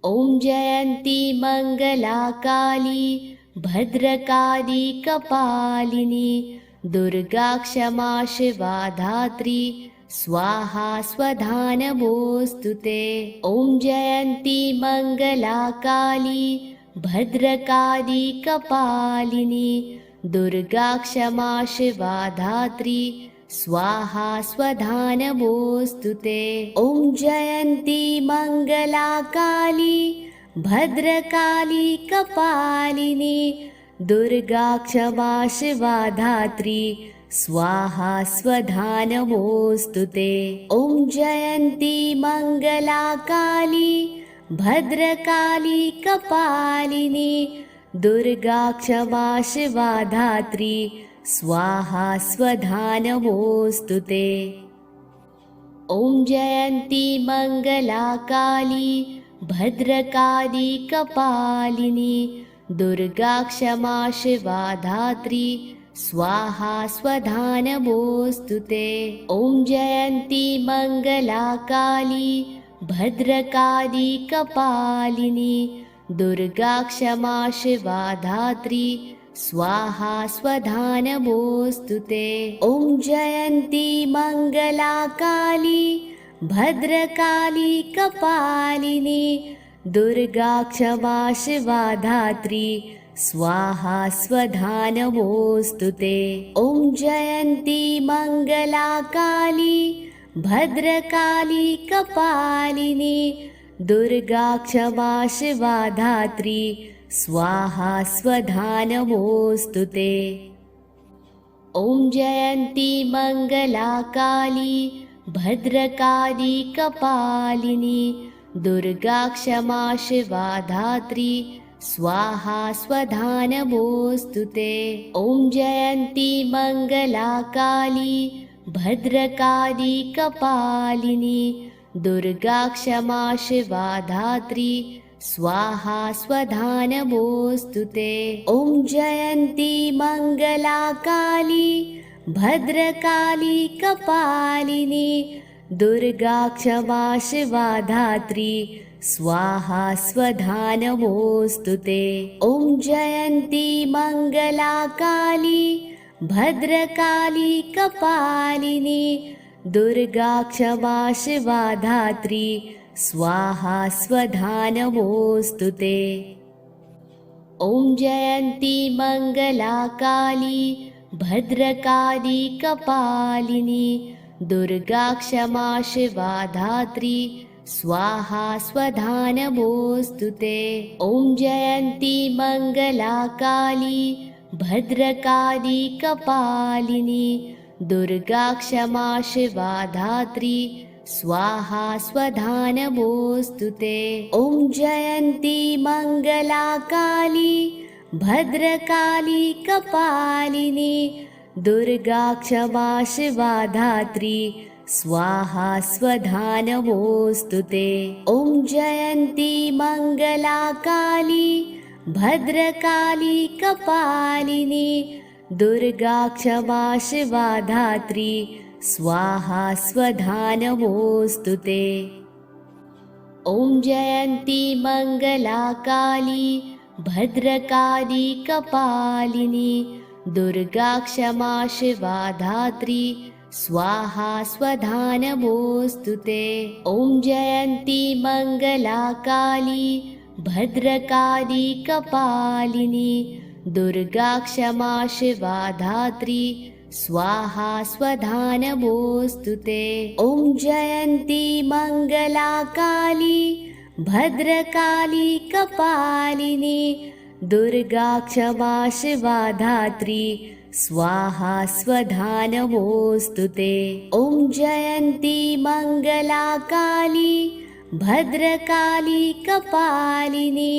ॐ जयन्ती मङ्गला काली भद्रकाली कपालिनी दुर्गा क्षमा शिवा धात्री स्वाहा स्वधा नमोऽस्तु ते। ॐ जयन्ती मङ्गला काली भद्रकाली कपालिनी दुर्गा क्षमा शिवा धात्री स्वाहा स्वधा नमोऽस्तु ते। ॐ जयन्ती मङ्गला काली भद्रकाली कपालिनी दुर्गा क्षमा शिवा धात्री स्वाहा स्वधा नमोऽस्तु ते। ॐ जयन्ती मङ्गला काली भद्रकाली कपालिनी दुर्गा क्षमा शिवा धात्री स्वाहा स्वधा नमोऽस्तु ते। ॐ जयन्ती मङ्गला काली भद्रकाली कपालिनी दुर्गा क्षमा शिवा धात्री स्वाहा स्वधा नमोऽस्तु ते। ॐ जयन्ती मङ्गला काली भद्रकाली कपालिनी दुर्गा क्षमा शिवा धात्री स्वाहा स्वधा नमोऽस्तु ते। ॐ जयन्ती मङ्गला काली भद्रकाली कपालिनी दुर्गा क्षमा शिवा धात्री स्वाहा स्वधा नमोऽस्तु ते। ॐ जयन्ती मङ्गला काली भद्रकाली कपालिनी दुर्गा क्षमा शिवा धात्री स्वाहा स्वधा नमोऽस्तु ते। ॐ जयन्ती मङ्गला काली भद्रकाली कपालिनी दुर्गा क्षमा शिवा धात्री स्वाहा स्वधा नमोऽस्तु ते। ॐ जयन्ती मङ्गला काली भद्रकाली कपालिनी दुर्गा क्षमा शिवा धात्री स्वाहा स्वधा नमोऽस्तु ते। ॐ जयन्ती मङ्गला काली भद्रकाली कपालिनी दुर्गा क्षमा शिवा धात्री स्वाहा स्वधा नमोऽस्तु ते। ॐ जयन्ती मङ्गला काली भद्रकाली कपालिनी दुर्गा क्षमा शिवा धात्री स्वाहा स्वधा नमोऽस्तु ते। ॐ जयन्ती मङ्गला काली भद्रकाली कपालिनी दुर्गा क्षमा शिवा धात्री स्वाहा स्वधा नमोऽस्तु ते। ॐ जयन्ती मङ्गला काली भद्रकाली कपालिनी दुर्गा क्षमा शिवा धात्री स्वाहा स्वधा नमोऽस्तु ते। ॐ जयन्ती मङ्गला काली भद्रकाली कपालिनी दुर्गा क्षमा शिवा धात्री स्वाहा स्वधा नमोऽस्तु ते। ॐ जयन्ती मङ्गला काली भद्रकाली कपालिनी दुर्गा क्षमा शिवा धात्री स्वाहा स्वधा नमोऽस्तु ते। ॐ जयन्ती मङ्गला काली भद्रकाली कपालिनी दुर्गा क्षमा शिवा धात्री स्वाहा स्वधा नमोऽस्तु ते। ॐ जयन्ती मङ्गला काली भद्रकाली कपालिनी दुर्गा क्षमा शिवा धात्री स्वाहा स्वधा नमोऽस्तु ते। ॐ जयन्ती मङ्गला काली भद्रकाली कपालिनी दुर्गा क्षमा शिवा धात्री स्वाहा स्वधा नमोऽस्तु ते। ॐ जयन्ती मङ्गला काली भद्रकाली कपालिनी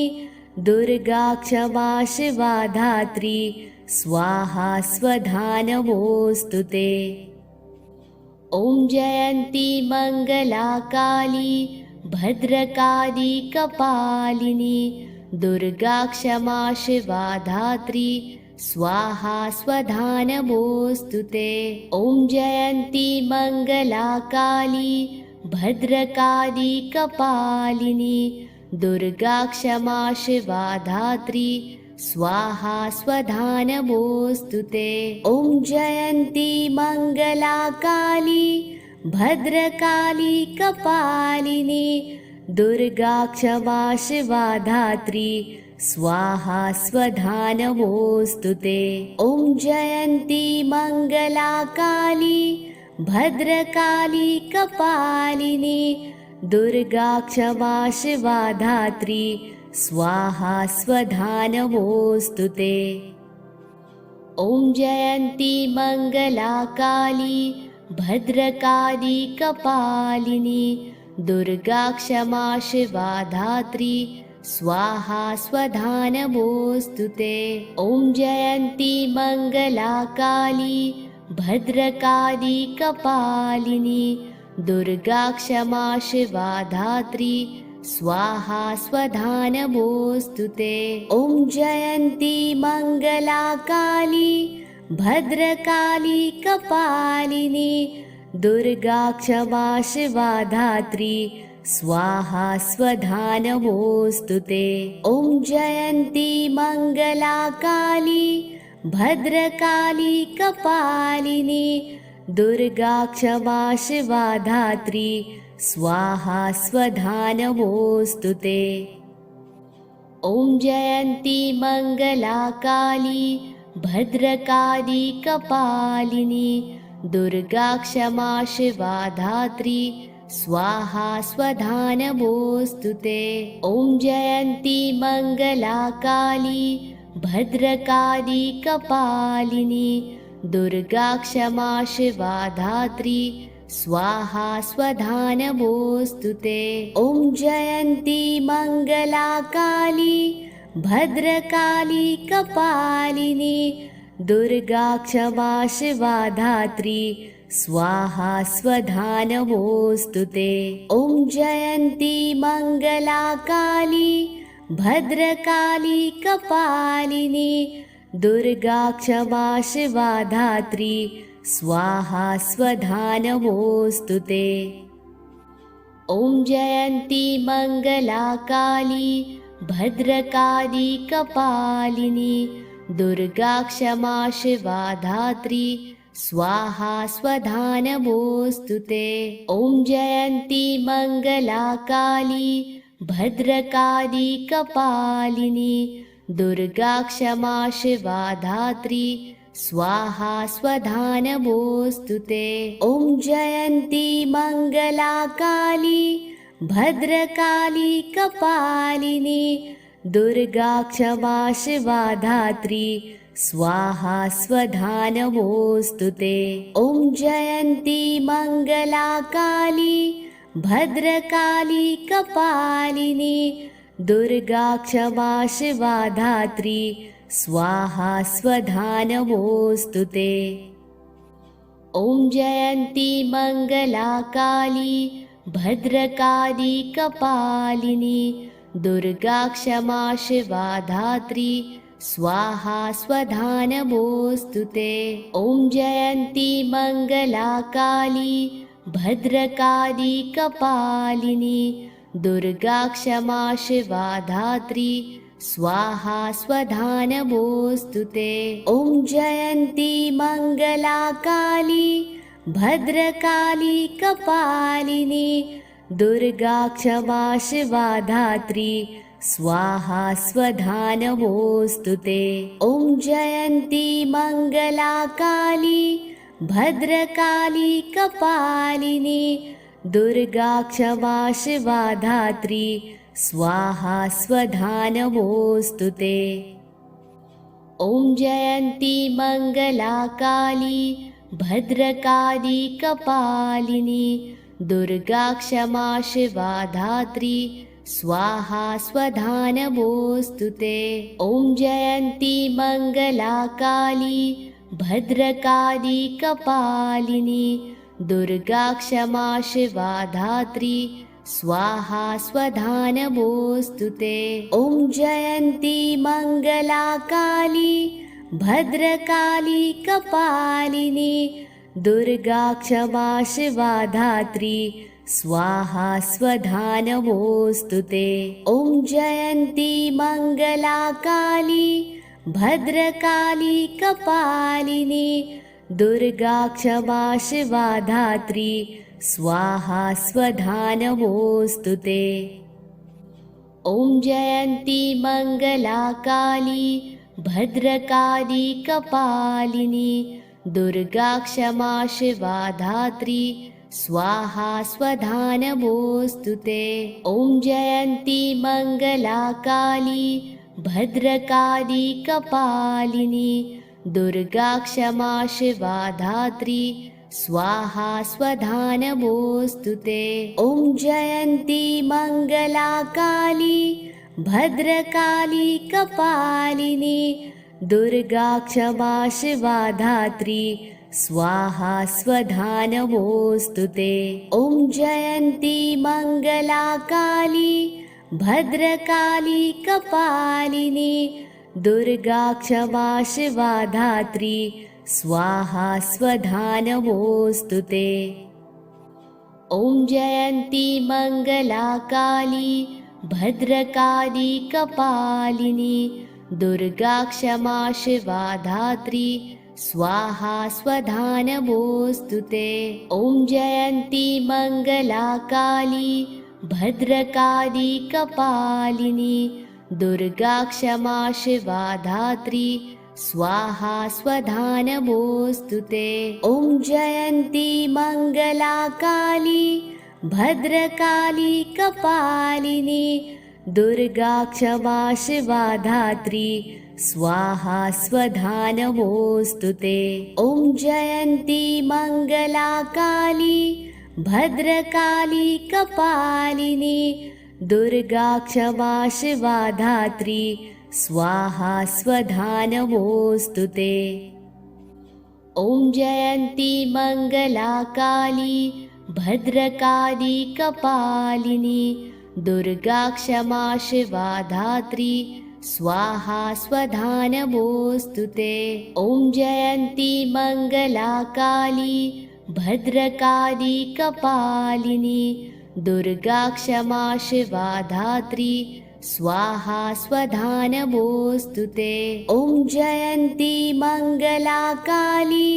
दुर्गा क्षमा शिवा धात्री स्वाहा स्वधा नमोऽस्तु ते। ॐ जयन्ती मङ्गला काली भद्रकाली कपालिनी दुर्गा क्षमा शिवा धात्री स्वाहा स्वधा नमोऽस्तु ते। ॐ जयन्ती मङ्गला काली भद्रकाली कपालिनी दुर्गा क्षमा शिवा धात्री स्वाहा स्वधा नमोऽस्तु ते। ॐ जयन्ती मङ्गला काली भद्रकाली कपालिनी दुर्गा क्षमा शिवा धात्री स्वाहा स्वधा नमोऽस्तु ते। ॐ जयन्ती मङ्गला काली भद्रकाली कपालिनी दुर्गा क्षमा शिवा धात्री स्वाहा स्वधा नमोऽस्तु ते। ॐ जयन्ती मङ्गला काली भद्रकाली कपालिनी दुर्गा क्षमा शिवा धात्री स्वाहा स्वधा नमोऽस्तु ते। ॐ जयन्ती मङ्गला काली भद्रकाली कपालिनी दुर्गा क्षमा शिवा धात्री स्वाहा स्वधा नमोऽस्तु ते। ॐ जयन्ती मङ्गला काली भद्रकाली कपालिनी दुर्गा क्षमा शिवा धात्री स्वाहा स्वधा नमोऽस्तु ते। ॐ जयन्ती मङ्गला काली भद्रकाली कपालिनी दुर्गा क्षमा शिवा धात्री स्वाहा स्वधा नमोऽस्तु ते। ॐ जयन्ती मङ्गला काली भद्रकाली कपालिनी दुर्गा क्षमा शिवा धात्री स्वाहा स्वधा नमोऽस्तु ते। ॐ जयन्ती मङ्गला काली भद्रकाली कपालिनी दुर्गा क्षमा शिवा धात्री स्वाहा स्वधा नमोऽस्तु ते। ॐ जयन्ती मङ्गला काली भद्रकाली कपालिनी दुर्गा क्षमा शिवा धात्री स्वाहा स्वधा नमोऽस्तु ते। ॐ जयन्ती मङ्गला काली भद्रकाली कपालिनी दुर्गा क्षमा शिवा धात्री स्वाहा स्वधा नमोऽस्तु ते। ॐ जयन्ती मङ्गला काली भद्रकाली कपालिनी दुर्गा क्षमा शिवा धात्री स्वाहा स्वधा नमोऽस्तु ते। ॐ जयन्ती मङ्गला काली भद्रकाली कपालिनी दुर्गा क्षमा शिवा धात्री स्वाहा स्वधा नमोऽस्तु ते। ॐ जयन्ती मङ्गला काली भद्रकाली कपालिनी दुर्गा क्षमा शिवा धात्री स्वाहा स्वधा नमोऽस्तु ते। ॐ जयन्ती मङ्गला काली भद्रकाली कपालिनी दुर्गा क्षमा शिवा धात्री स्वाहा स्वधा नमोऽस्तु ते। ॐ जयन्ती मङ्गला काली भद्रकाली कपालिनी दुर्गा क्षमा शिवा धात्री स्वाहा स्वधा नमोऽस्तु ते। ॐ जयन्ती मङ्गला काली भद्रकाली कपालिनी दुर्गा क्षमा शिवा धात्री स्वाहा स्वधा नमोऽस्तु ते। ॐ जयन्ती मङ्गला काली भद्रकाली कपालिनी दुर्गा क्षमा शिवा धात्री स्वाहा स्वधा नमोऽस्तु ते। ॐ जयन्ती मङ्गला काली भद्रकाली कपालिनी दुर्गा क्षमा शिवा धात्री स्वाहा स्वधा नमोऽस्तु ते। ॐ जयन्ती मङ्गला काली भद्रकाली कपालिनी दुर्गा क्षमा शिवा धात्री स्वाहा स्वधा नमोऽस्तु ते। ॐ जयन्ती मङ्गला काली भद्रकाली कपालिनी दुर्गा क्षमा शिवा धात्री स्वाहा स्वधा नमोऽस्तु ते। ॐ जयन्ती मङ्गला काली भद्रकाली कपालिनी दुर्गा क्षमा शिवा धात्री स्वाहा स्वधा नमोऽस्तु ते। ॐ जयन्ती मङ्गला काली भद्रकाली कपालिनी दुर्गा क्षमा शिवा धात्री स्वाहा स्वधा नमोऽस्तु ते। ॐ जयन्ती मङ्गला काली भद्रकाली कपालिनी दुर्गा क्षमा शिवा धात्री स्वाहा स्वधा नमोऽस्तु ते। ॐ जयन्ती मङ्गला काली भद्रकाली कपालिनी दुर्गा क्षमा शिवा धात्री स्वाहा स्वधा नमोऽस्तु ते। ॐ जयन्ती मङ्गला काली भद्रकाली कपालिनी दुर्गा क्षमा शिवा धात्री स्वाहा स्वधा नमोऽस्तु ते। ॐ जयन्ती मङ्गला काली भद्रकाली कपालिनी दुर्गा क्षमा शिवा धात्री स्वाहा स्वधा नमोऽस्तु ते। ॐ जयन्ती मङ्गला काली भद्रकाली कपालिनी दुर्गा क्षमा शिवा धात्री स्वाहा स्वधा नमोऽस्तु ते। ॐ जयन्ती मङ्गला काली भद्रकाली कपालिनी दुर्गा क्षमा शिवा धात्री स्वाहा स्वधा नमोऽस्तु ते। ॐ जयन्ती मङ्गला काली भद्रकाली कपालिनी दुर्गा क्षमा शिवा धात्री स्वाहा स्वधा नमोऽस्तु ते। ॐ जयन्ती मङ्गला काली भद्रकाली कपालिनी दुर्गा क्षमा शिवा धात्री स्वाहा स्वधा नमोऽस्तु ते। ॐ जयन्ती मङ्गला काली भद्रकाली कपालिनी दुर्गा क्षमा शिवा धात्री स्वाहा स्वधा नमोऽस्तु ते। ॐ जयन्ती मङ्गला काली भद्रकाली कपालिनी दुर्गा क्षमा शिवा धात्री स्वाहा स्वधा नमोऽस्तु ते। ॐ जयन्ती मङ्गला काली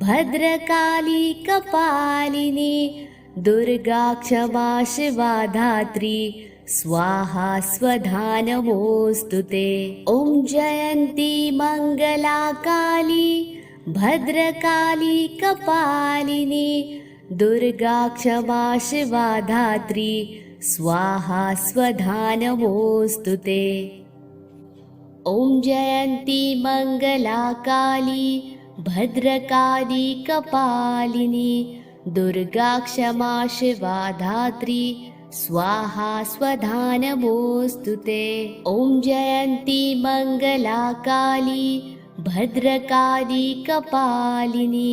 भद्रकाली कपालिनी दुर्गा क्षमा शिवा धात्री स्वाहा स्वधा नमोऽस्तु ते। ॐ जयन्ती मङ्गला काली भद्रकाली कपालिनी दुर्गा क्षमा शिवा धात्री स्वाहा स्वधा नमोऽस्तु ते। ॐ जयन्ती मङ्गला काली भद्रकाली कपालिनी दुर्गा क्षमा शिवा धात्री स्वाहा स्वधा नमोऽस्तु ते। ॐ जयन्ती मङ्गला काली भद्रकाली कपालिनी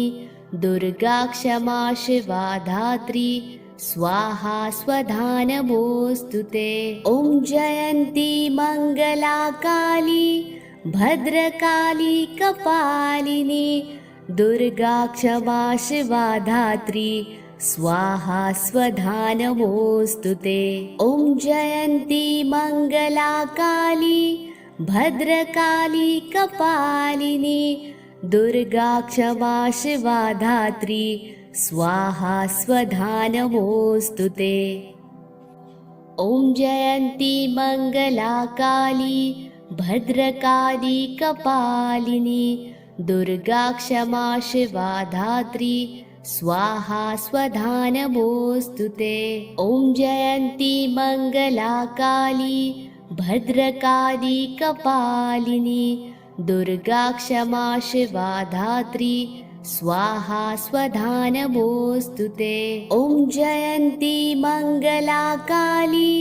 दुर्गा क्षमा शिवा धात्री स्वाहा स्वधा नमोऽस्तु ते। ॐ जयन्ती मङ्गला काली भद्रकाली कपालिनी दुर्गा क्षमा शिवा धात्री स्वाहा स्वधा नमोऽस्तु ते। ॐ जयन्ती मङ्गला काली भद्रकाली कपालिनी दुर्गा क्षमा शिवा धात्री स्वाहा स्वधा नमोऽस्तु ते। ॐ जयन्ती मङ्गला काली भद्रकाली कपालिनी दुर्गा क्षमा शिवा धात्री स्वाहा स्वधा नमोऽस्तु ते। ॐ जयन्ती मङ्गला काली भद्रकाली कपालिनी दुर्गा क्षमा शिवा धात्री स्वाहा स्वधा नमोऽस्तु ते। ॐ जयन्ती मङ्गला काली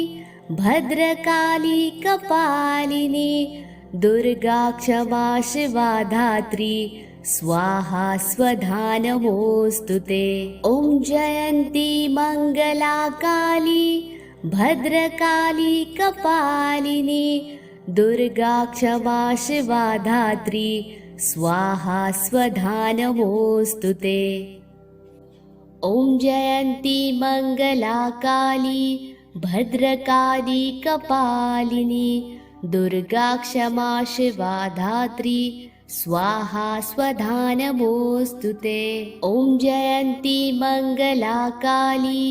भद्रकाली कपालिनी दुर्गा क्षमा शिवा धात्री स्वाहा स्वधा नमोऽस्तु ते। ॐ जयन्ती मङ्गला काली भद्रकाली कपालिनी दुर्गा क्षमा शिवा धात्री स्वाहा स्वधा नमोऽस्तु ते। ॐ जयन्ती मङ्गला काली भद्रकाली कपालिनी दुर्गा क्षमा शिवा धात्री स्वाहा स्वधा नमोऽस्तु ते। ॐ जयन्ती मङ्गला काली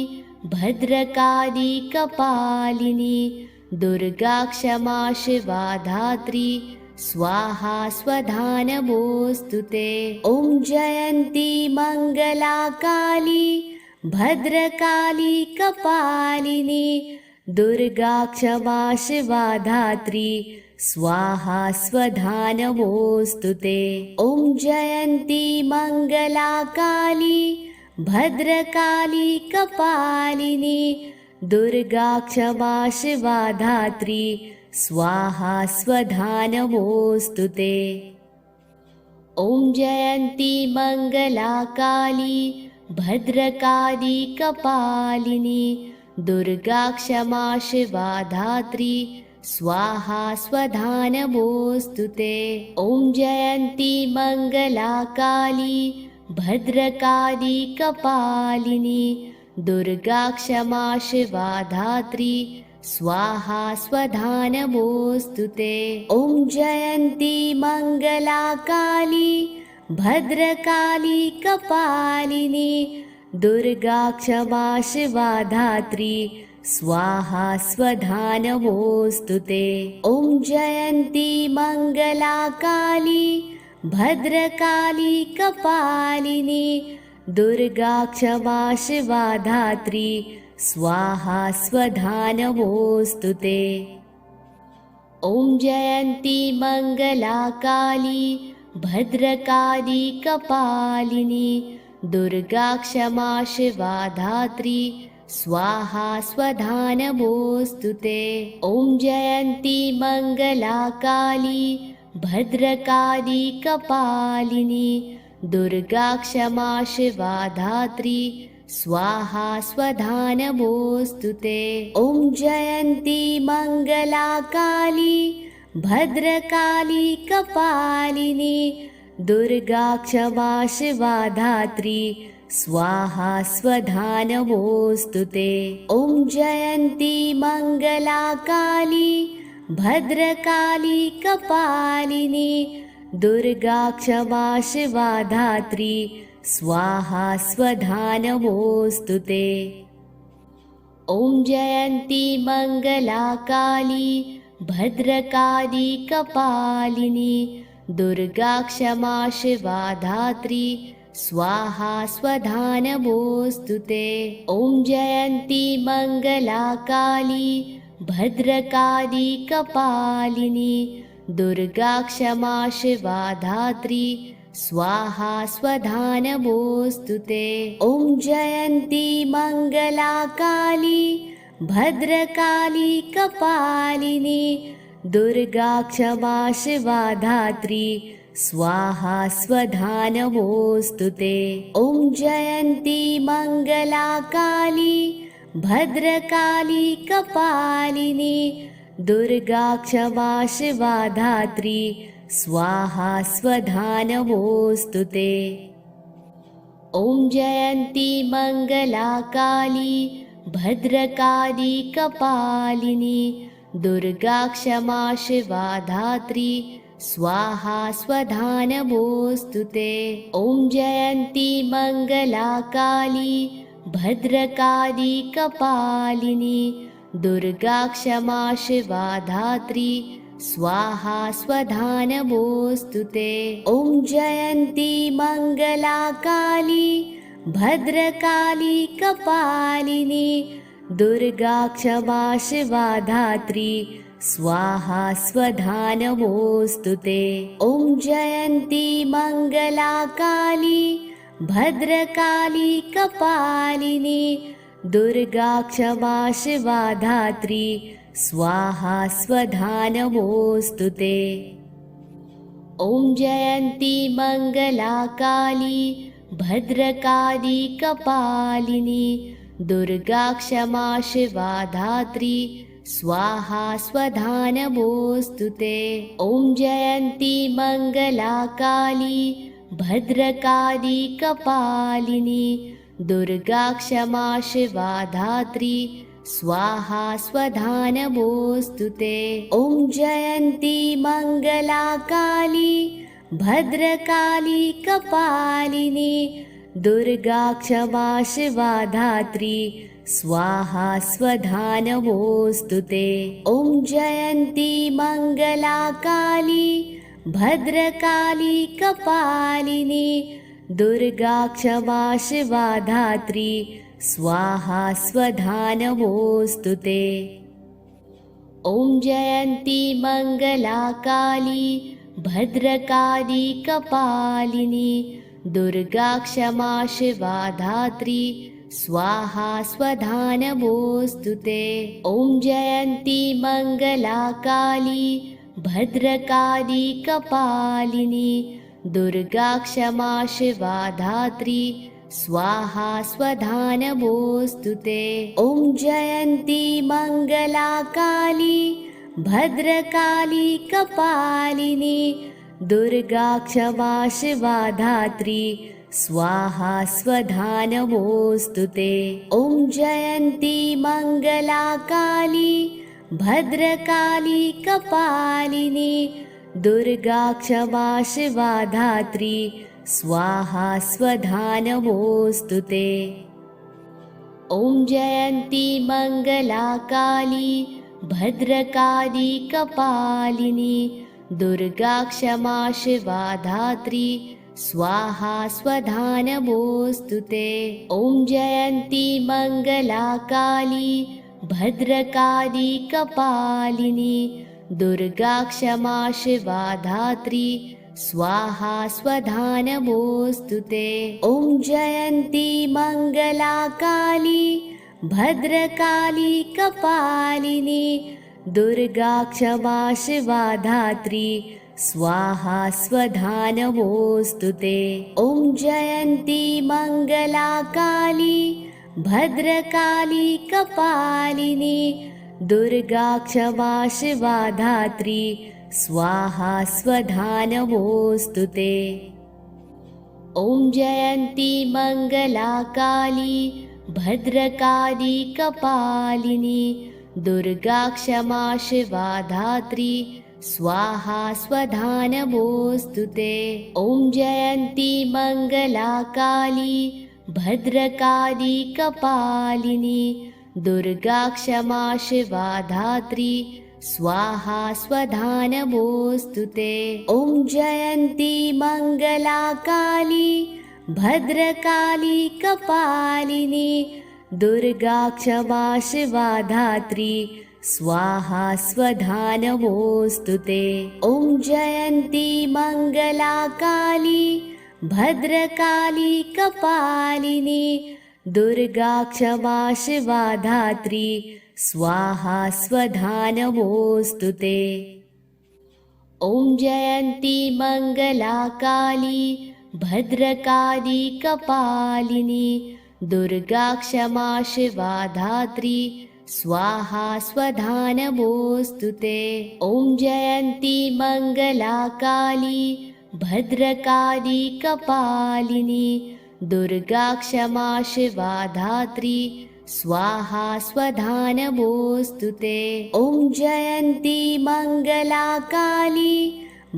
भद्रकाली कपालिनी दुर्गा क्षमा शिवा धात्री स्वाहा स्वधा नमोऽस्तु ते। ॐ जयन्ती मङ्गला काली भद्रकाली कपालिनी दुर्गा क्षमा शिवा धात्री स्वाहा स्वधा नमोऽस्तु ते। ॐ जयन्ती मङ्गला काली भद्रकाली कपालिनी दुर्गा क्षमा शिवा धात्री स्वाहा स्वधा नमोऽस्तु ते। ॐ जयन्ती मङ्गला काली भद्रकाली कपालिनी दुर्गा क्षमा शिवा धात्री स्वाहा स्वधा नमोऽस्तु ते। ॐ जयन्ती मङ्गला काली भद्रकाली कपालिनी दुर्गा क्षमा शिवा धात्री स्वाहा स्वधा नमोऽस्तु ते। ॐ जयन्ती मङ्गला काली भद्रकाली कपालिनी दुर्गा क्षमा शिवा धात्री स्वाहा स्वधा नमोऽस्तु ते। ॐ जयन्ती मङ्गला काली भद्रकाली कपालिनी दुर्गा क्षमा शिवा धात्री स्वाहा स्वधा नमोऽस्तु ते। ॐ जयन्ती मङ्गला काली भद्रकाली कपालिनी दुर्गा क्षमा शिवा धात्री स्वाहा स्वधा नमोऽस्तु ते। ॐ जयन्ती मङ्गला काली भद्रकाली कपालिनी दुर्गा क्षमा शिवा धात्री स्वाहा स्वधा नमोऽस्तु ते। ॐ जयन्ती मङ्गला काली भद्रकाली कपालिनी दुर्गा क्षमा शिवा धात्री स्वाहा स्वधा नमोऽस्तु ते। ॐ जयन्ती मङ्गला काली भद्रकाली कपालिनी दुर्गा क्षमा शिवा धात्री स्वाहा स्वधा नमोऽस्तु ते। ॐ जयन्ती मङ्गला काली भद्रकाली कपालिनी दुर्गा क्षमा शिवा धात्री स्वाहा स्वधा नमोऽस्तु ते। ॐ जयन्ती मङ्गला काली भद्रकाली कपालिनी दुर्गा क्षमा शिवा धात्री स्वाहा स्वधा नमोऽस्तु ते। ॐ जयन्ती मङ्गला काली भद्रकाली कपालिनी दुर्गा क्षमा शिवा धात्री स्वाहा स्वधा नमोऽस्तु ते। ॐ जयन्ती मङ्गला काली भद्रकाली कपालिनी दुर्गा क्षमा शिवा धात्री स्वाहा स्वधा नमोऽस्तु ते। ॐ जयन्ती मङ्गला काली भद्रकाली कपालिनी दुर्गा क्षमा शिवा धात्री स्वाहा स्वधा नमोऽस्तु ते। ॐ जयन्ती मङ्गला काली भद्रकाली कपालिनी दुर्गा क्षमा शिवा धात्री स्वाहा स्वधा नमोऽस्तु ते। ॐ जयन्ती मङ्गला काली भद्रकाली कपालिनी दुर्गा क्षमा शिवा धात्री स्वाहा स्वधा नमोऽस्तु ते। ॐ जयन्ती मङ्गला काली भद्रकाली कपालिनी दुर्गा क्षमा शिवा धात्री स्वाहा स्वधा नमोऽस्तु ते। ॐ जयन्ती मङ्गला काली भद्रकाली कपालिनी दुर्गा क्षमा शिवा धात्री स्वाहा स्वधा नमोऽस्तु ते। ॐ जयन्ती मङ्गला काली भद्रकाली कपालिनी दुर्गा क्षमा शिवा धात्री स्वाहा स्वधा नमोऽस्तु ते। ॐ जयन्ती मङ्गला काली भद्रकाली कपालिनी दुर्गा क्षमा शिवा धात्री स्वाहा स्वधा नमोऽस्तु ते। ॐ जयन्ती मङ्गला काली भद्रकाली कपालिनी दुर्गा क्षमा शिवा धात्री स्वाहा स्वधा नमोऽस्तु ते। ॐ जयन्ती मङ्गला काली भद्रकाली कपालिनी दुर्गा क्षमा शिवा धात्री स्वाहा स्वधा नमोऽस्तु ते। ॐ जयन्ती मङ्गला काली भद्रकाली कपालिनी दुर्गा क्षमा शिवा धात्री स्वाहा स्वधा नमोऽस्तु ते। ॐ जयन्ती मङ्गला काली भद्रकाली कपालिनी दुर्गा क्षमा शिवा धात्री स्वाहा स्वधा नमोऽस्तु ते। ॐ जयन्ती मङ्गला काली भद्रकाली कपालिनी दुर्गा क्षमा शिवा धात्री स्वाहा स्वधा नमोऽस्तु ते। ॐ जयन्ती मङ्गला काली भद्रकाली कपालिनी दुर्गा क्षमा शिवा धात्री स्वाहा स्वधा नमोऽस्तु ते। ॐ जयन्ती मङ्गला काली भद्रकाली कपालिनी दुर्गा क्षमा शिवा धात्री स्वाहा स्वधा नमोऽस्तु ते। ॐ जयन्ती मङ्गला काली भद्रकाली कपालिनी दुर्गा क्षमा शिवा धात्री स्वाहा स्वधा नमोऽस्तु ते। ॐ जयन्ती मङ्गला काली भद्रकाली कपालिनी दुर्गा क्षमा शिवा धात्री स्वाहा स्वधा नमोऽस्तु ते। ॐ जयन्ती मङ्गला काली भद्रकाली कपालिनी दुर्गा क्षमा शिवा धात्री स्वाहा स्वधा नमोऽस्तु ते। ॐ जयन्ती मङ्गला काली भद्रकाली कपालिनी दुर्गा क्षमा शिवा धात्री स्वाहा स्वधा नमोऽस्तु ते। ॐ जयन्ती मङ्गला काली भद्रकाली कपालिनी दुर्गा क्षमा शिवा धात्री स्वाहा स्वधा नमोऽस्तु ते। ॐ जयन्ती मङ्गला काली भद्रकाली कपालिनी दुर्गा क्षमा शिवा धात्री स्वाहा स्वधा नमोऽस्तु ते। ॐ जयन्ती मङ्गला काली भद्रकाली कपालिनी दुर्गा क्षमा शिवा धात्री स्वाहा स्वधा नमोऽस्तु ते। ॐ जयन्ती मङ्गला काली भद्रकाली कपालिनी दुर्गा क्षमा शिवा धात्री स्वाहा स्वधा नमोऽस्तु ते। ॐ जयन्ती मङ्गला काली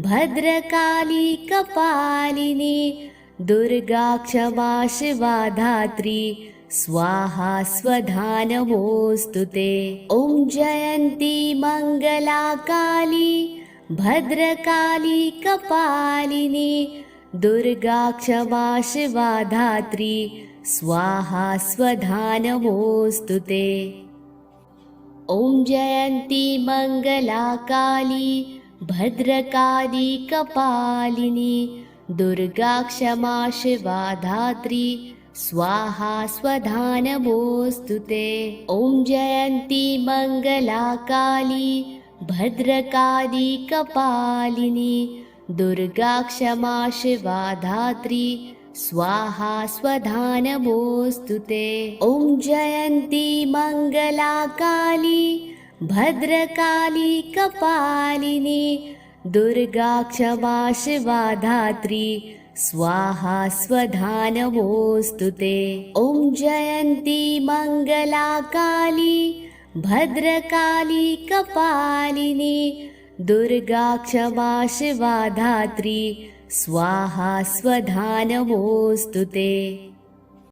भद्रकाली कपालिनी दुर्गा क्षमा शिवा धात्री स्वाहा स्वधा नमोऽस्तु ते। ॐ जयन्ती मङ्गला काली भद्रकाली कपालिनी दुर्गा क्षमा शिवा धात्री स्वाहा स्वधा नमोऽस्तु ते। ॐ जयन्ती मङ्गला काली भद्रकाली कपालिनी दुर्गा क्षमा शिवा धात्री स्वाहा स्वधा नमोऽस्तु ते। ॐ जयन्ती मङ्गला काली भद्रकाली कपालिनी दुर्गा क्षमा शिवा धात्री स्वाहा स्वधा नमोऽस्तु ते। ॐ जयन्ती मङ्गला काली भद्रकाली कपालिनी दुर्गा क्षमा शिवा धात्री स्वाहा स्वधा नमोऽस्तु ते। ॐ जयन्ती मङ्गला काली भद्रकाली कपालिनी दुर्गा क्षमा शिवा धात्री स्वाहा स्वधा नमोऽस्तु ते।